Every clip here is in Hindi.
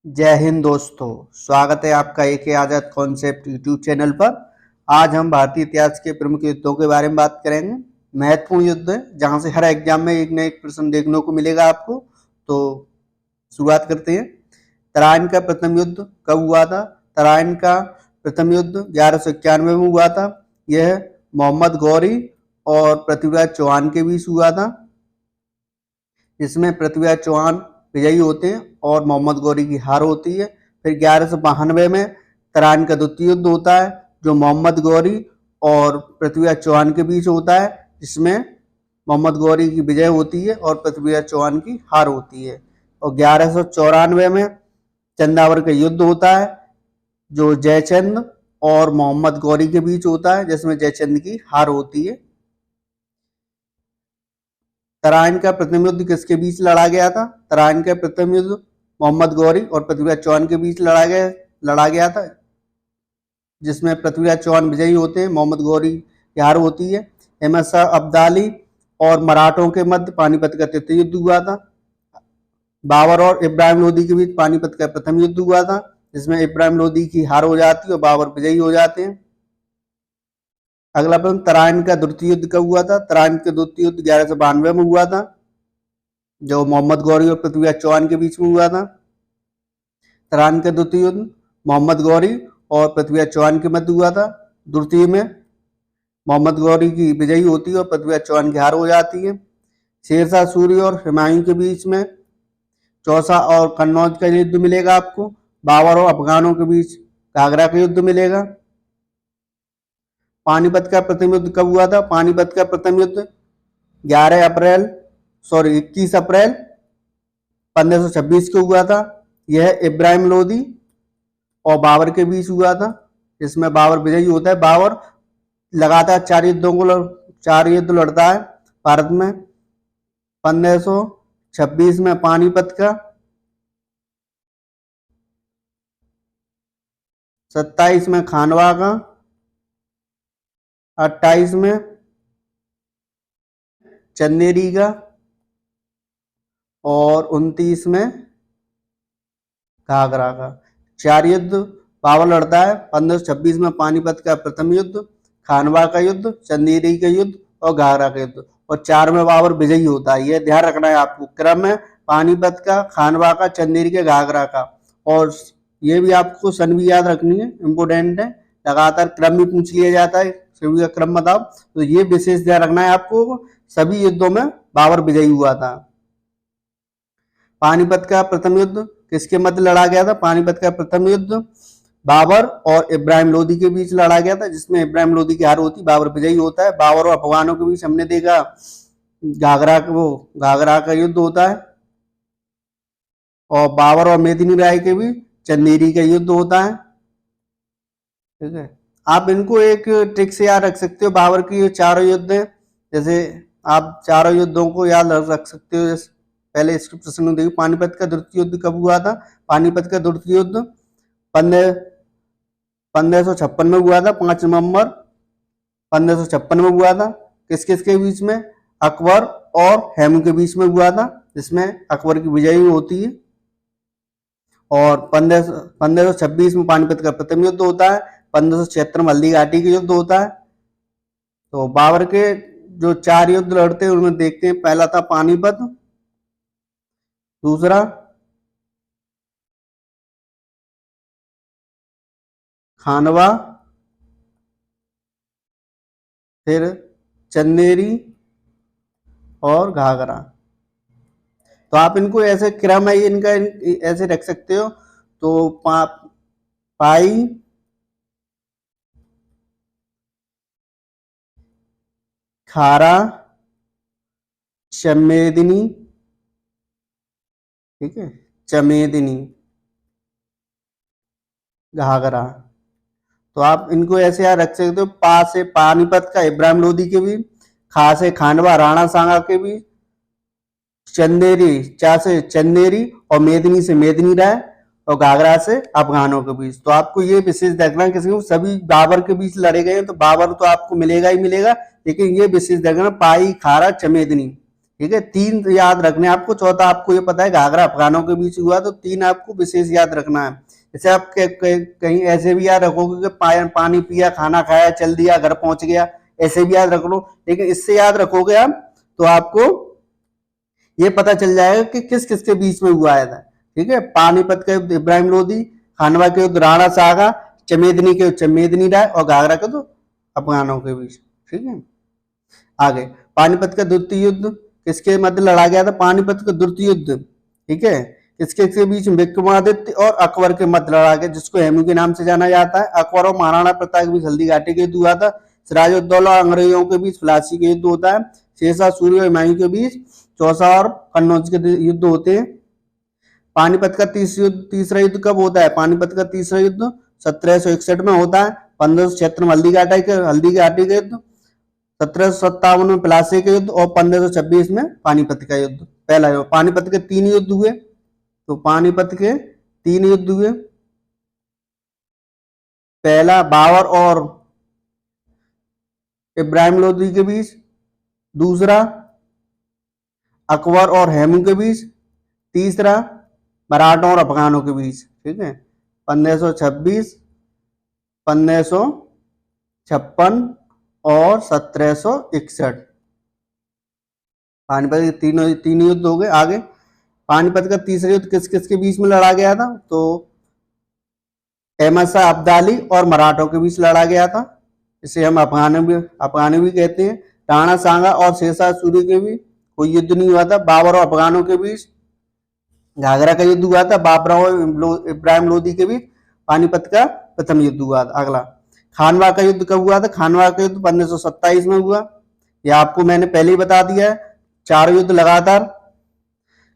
जय हिंद दोस्तों, स्वागत है आपका एक आजाद कॉन्सेप्ट यूट्यूब चैनल पर। आज हम भारतीय इतिहास के प्रमुख युद्धों के बारे में बात करेंगे। महत्वपूर्ण युद्ध है जहां से हर एग्जाम में एक न एक प्रश्न देखने को मिलेगा आपको। तो शुरुआत करते हैं। तराइन का प्रथम युद्ध कब हुआ था? तराइन का प्रथम युद्ध 1191 में हुआ था। यह मोहम्मद गौरी और पृथ्वीराज चौहान के बीच हुआ था। इसमें पृथ्वीराज चौहान विजयी होते हैं और मोहम्मद गौरी की हार होती है। फिर 1192 में तराइन का द्वितीय युद्ध होता है जो मोहम्मद गौरी और पृथ्वीराज चौहान के बीच होता है, जिसमें मोहम्मद गौरी की विजय होती है और पृथ्वीराज चौहान की हार होती है। और 1194 में चंदावर का युद्ध होता है जो जयचंद और मोहम्मद गौरी के बीच होता है, जिसमें जयचंद की हार होती है। तराइन का प्रथम युद्ध किसके बीच लड़ा गया था? तराइन का प्रथम युद्ध मोहम्मद गौरी और पृथ्वीराज चौहान के बीच लड़ा गया था, जिसमें पृथ्वीराज चौहान विजयी होते हैं, मोहम्मद गौरी की हार होती है। अहमद शाह अब्दाली और मराठों के मध्य पानीपत का तृतीय युद्ध हुआ था। बाबर और इब्राहिम लोदी के बीच पानीपत का प्रथम युद्ध हुआ था, जिसमें इब्राहिम लोदी की हार हो जाती है और बाबर विजयी हो जाते हैं। अगला प्रश्न, तराइन का द्वितीय युद्ध कब हुआ था? तराइन का द्वितीय युद्ध 1192 में हुआ था, जो मोहम्मद गौरी और पृथ्वीराज चौहान के बीच में हुआ था। तराइन का द्वितीय युद्ध मोहम्मद गौरी और पृथ्वीराज चौहान के मध्य हुआ था। द्वितीय में मोहम्मद गौरी की विजयी होती है और पृथ्वीराज चौहान की हार हो जाती है। शेरशाह सूरी और हुमायूं के बीच में चौसा और कन्नौज का युद्ध मिलेगा आपको। बाबर और अफगानों के बीच घाघरा का युद्ध मिलेगा। पानीपत का प्रथम युद्ध कब हुआ था? पानीपत का प्रथम युद्ध 21 अप्रैल 1526 को हुआ था। यह इब्राहिम लोदी और बाबर के बीच हुआ था, जिसमें बाबर विजयी होता है। बाबर लगातार चार युद्ध लड़ता है भारत में। 1526 में पानीपत का, 27 में खानवा का, 28 में चंदेरी का और 29 में घाघरा का। चार युद्ध बाबर लड़ता है। 1526 में पानीपत का प्रथम युद्ध, खानवा का युद्ध, चंदेरी का युद्ध और घाघरा का युद्ध, और चार में बाबर विजयी होता है। यह ध्यान रखना है आपको। क्रम है पानीपत का, खानवा का, चंदेरी का, घाघरा का। और ये भी आपको सन भी याद रखनी है, इंपोर्टेंट है। लगातार क्रम भी पूछ लिया जाता है, सभी का क्रम बताओ, तो ये विशेष ध्यान रखना है आपको। सभी युद्धों में बाबर विजयी हुआ था। पानीपत का प्रथम युद्ध किसके मध्य लड़ा गया था? पानीपत का प्रथम युद्ध बाबर और इब्राहिम लोदी के बीच लड़ा गया था, जिसमें इब्राहिम लोदी की हार होती, बाबर विजयी होता है। बाबर और अफगानों के बीच हमने देखा घाघरा का युद्ध होता है, और बाबर और मेदिनी राय के बीच चंदेरी का युद्ध होता है। ठीक है, आप इनको एक ट्रिक से याद रख सकते हो। बाबर की चारों युद्ध हैं, जैसे आप चारों युद्धों को याद रख सकते हो। जैसे पहले इसके प्रश्न देखिए, पानीपत का द्वितीय युद्ध कब हुआ था? पानीपत का द्वितीय युद्ध 1556 में हुआ था। 5 नवंबर 1556 में हुआ था। किस किस के बीच में? अकबर और हेमू के बीच में हुआ था, जिसमें अकबर की विजयी होती है। और 1526 में पानीपत का प्रथम युद्ध होता है। 1576 में हल्दी घाटी का युद्ध होता है। तो बाबर के जो चार युद्ध लड़ते हैं उनमें देखते हैं। पहला था पानीपत, दूसरा खानवा, फिर चंदेरी और घाघरा। तो आप इनको ऐसे क्रम है इनका ऐसे रख सकते हो। तो पाई, खारा, चमेदिनी, ठीक है, चमेदिनी, घाघरा। तो आप इनको ऐसे याद रख सकते हो। पा से पानीपत का इब्राहिम लोदी के बीच, खा से खानवा राणा सांगा के बीच, चा से चंदेरी और मेदिनी से मेदिनी राय, और घाघरा से अफगानों के बीच। तो आपको ये विशेष देखना है, किसी सभी बाबर के बीच लड़े गए हैं, तो बाबर तो आपको मिलेगा ही मिलेगा, लेकिन ये विशेष देखना पाई, खारा, चमेदिनी, ठीक है, 3 याद रखने आपको। चौथा आपको ये पता है घाघरा अफगानों के बीच हुआ, तो 3 आपको विशेष याद रखना है। जैसे आप कहीं ऐसे भी याद रखोगे कि पानी पिया, खाना खाया, चल दिया, घर पहुंच गया, ऐसे भी याद रख लो। लेकिन इससे याद रखोगे आप तो आपको ये पता चल जाएगा कि किस किस के बीच में हुआ था। ठीक है, पानीपत के युद्ध इब्राहिम लोदी, खानवा के युद्ध राणा सागा, चमेदनी के चमेदनी राय और घाघरा के युद्ध अफगानों के बीच। ठीक है, आगे पानीपत का द्वितीय युद्ध किसके मध्य लड़ा गया था? पानीपत का द्वितीय युद्ध, ठीक है, किसके के बीच? विक्रमादित्य और अकबर के मध्य लड़ा गया, जिसको हेमू के नाम से जाना जाता है। अकबर और महाराणा प्रताप के बीच हल्दी घाटी के युद्ध हुआ था। सिराजुद्दौला और अंग्रेजों के बीच प्लासी के युद्ध होता है। शेरशाह सूरी और हुमायूं के बीच चौसा और कन्नौज के युद्ध होते हैं। पानीपत का तीसरा युद्ध कब होता है? पानीपत का तीसरा युद्ध 1761 में होता है। 1576 में हल्दी घाटी का युद्ध, 1757 में प्लासी का युद्ध और 1526 में पानीपत का युद्ध। पहला युद्ध, पानीपत के 3 युद्ध हुए, तो पानीपत के 3 युद्ध हुए। पहला बाबर और इब्राहिम लोदी के बीच, दूसरा अकबर और हेमू के बीच, तीसरा मराठों और अफगानों के बीच। ठीक है, 1526, 1556 और 1761। पानीपत के तीन युद्ध हो गए। आगे पानीपत का तीसरा युद्ध किस किस के बीच में लड़ा गया था? तो अहमद शाह अब्दाली और मराठों के बीच लड़ा गया था। इसे हम अफगानी भी कहते हैं। राणा सांगा और शेरशाह सूरी के भी कोई युद्ध नहीं हुआ था। बाबर और अफगानों के बीच घाघरा का युद्ध हुआ था। बाबर और इब्राहिम लोदी के बीच पानीपत का प्रथम युद्ध हुआ था। अगला खानवा का युद्ध कब हुआ था? खानवा का युद्ध 1527 में हुआ। यह आपको मैंने पहले ही बता दिया है। 4 युद्ध लगातार।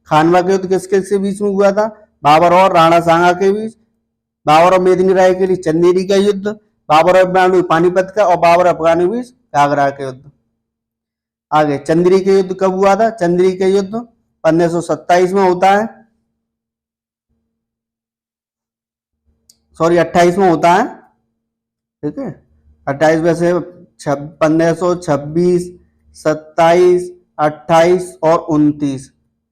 खानवा का युद्ध किस किस के बीच में हुआ था? बाबर और राणा सांगा के बीच, बाबर और मेदिनी राय के लिए चंदेरी का युद्ध, बाबर और इब्राहिम पानीपत का और बाबर अफगानी बीच घाघरा का युद्ध। आगे चंदेरी का युद्ध कब हुआ था? चंदेरी का युद्ध 1527 में होता है, सॉरी 28 में होता है। ठीक है, 28 में से 1526, 27, 28 और 29।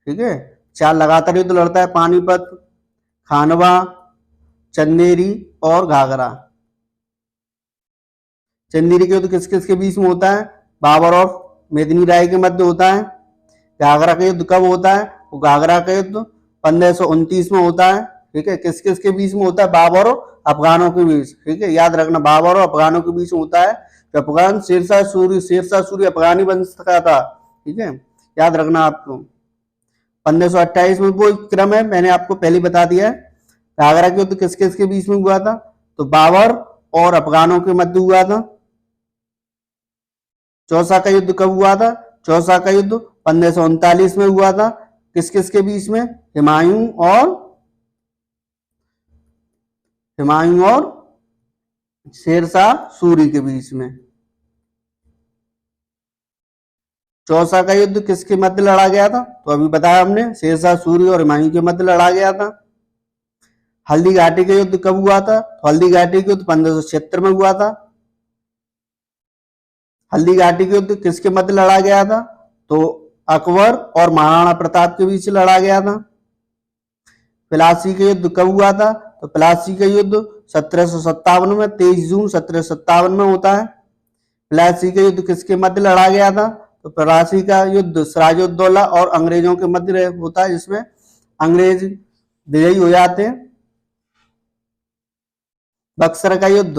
ठीक है, 4 लगातार युद्ध लड़ता है। पानीपत, खानवा, चंदेरी और घाघरा। चंदेरी के युद्ध किस किस के बीच में होता है? बाबर और मेदिनी राय के मध्य होता है। घाघरा का युद्ध कब होता है? तो घाघरा का युद्ध 1529 में होता है। ठीक है, किस किस के बीच में होता है? बाबर और अफगानों के बीच। ठीक है, याद रखना बाबर और अफगानों के बीच में होता है। अफगान शेरशाह सूरी अफगानी वंश का था। ठीक है, याद रखना आपको। 1528 में वो क्रम है, मैंने आपको पहले बता दिया है। घाघरा के युद्ध किस किस के बीच में हुआ था? तो बाबर और अफगानों के मध्य हुआ था। चौसा का युद्ध कब हुआ था? चौसा का युद्ध 1539 में हुआ था। किस किस के बीच में? हुमायूं और शेरशाह सूरी के बीच में। चौसा का युद्ध किसके मध्य लड़ा गया था? तो अभी बताया हमने, शेरशाह सूरी और हुमायूं के मध्य लड़ा गया था। हल्दी घाटी का युद्ध कब हुआ था? तो हल्दी घाटी का युद्ध 1576 में हुआ था। हल्दी घाटी का युद्ध किसके मध्य लड़ा गया था? तो अकबर और महाराणा प्रताप के बीच लड़ा गया था। प्लासी का युद्ध कब हुआ था? तो प्लासी का युद्ध 1757 में, 23 जून 1757 में होता है। प्लासी का युद्ध किसके मध्य लड़ा गया था? तो प्लासी का युद्ध सिराजुद्दौला और अंग्रेजों के मध्य होता है, जिसमें अंग्रेज विजयी हो जाते हैं। बक्सर का युद्ध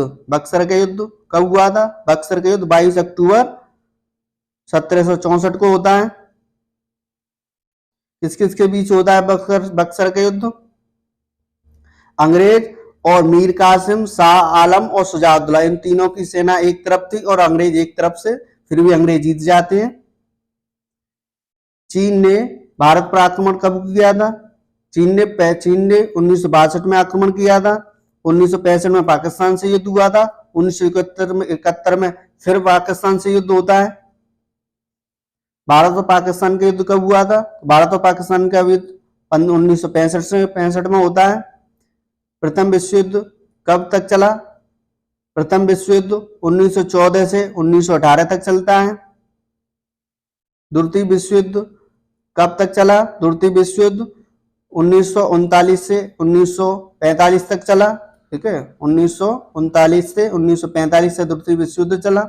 कब हुआ था? बक्सर का युद्ध 22 अक्टूबर 1764 को होता है। किस किस के बीच होता है बक्सर का युद्ध? अंग्रेज और मीर कासिम, शाह आलम और शुजाउद्दौला, इन तीनों की सेना एक तरफ थी और अंग्रेज एक तरफ से, फिर भी अंग्रेज जीत जाते हैं। चीन ने भारत पर आक्रमण कब किया था? चीन ने 1962 में आक्रमण किया था। 1965 में पाकिस्तान से युद्ध हुआ था। 1971 में फिर पाकिस्तान से युद्ध होता है। भारत और पाकिस्तान का युद्ध कब हुआ था? भारत और पाकिस्तान का युद्ध 1965 में होता है। प्रथम विश्व युद्ध कब तक चला? प्रथम विश्व युद्ध 1914 से 1918 तक चलता है। द्वितीय विश्व युद्ध कब तक चला द्वितीय विश्व युद्ध? 1939 से 1945 तक चला। ठीक है, 1939 से 1945 से द्वितीय विश्व युद्ध चला।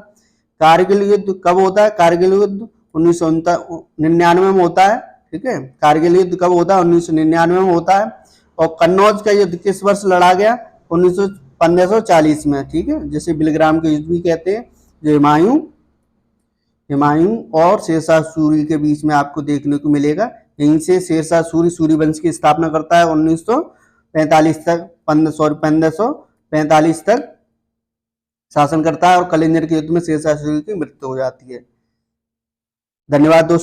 कारगिल युद्ध कब होता है? कारगिल युद्ध 1999 में होता है। ठीक है, कारगिल युद्ध कब होता है? 1999 में होता है। और कन्नौज का युद्ध किस वर्ष लड़ा गया? 1540 में। ठीक है, जिसे बिलग्राम के युद्ध भी कहते हैं, जो हुमायूं और शेरशाह सूरी के बीच में आपको देखने को मिलेगा। यहीं से शेरशाह सूरी सूर्यवंश की स्थापना करता है। 1545 तक शासन करता है और कलिंगर के युद्ध में शेरशाह सूरी की मृत्यु हो जाती है। धन्यवाद दोस्तों।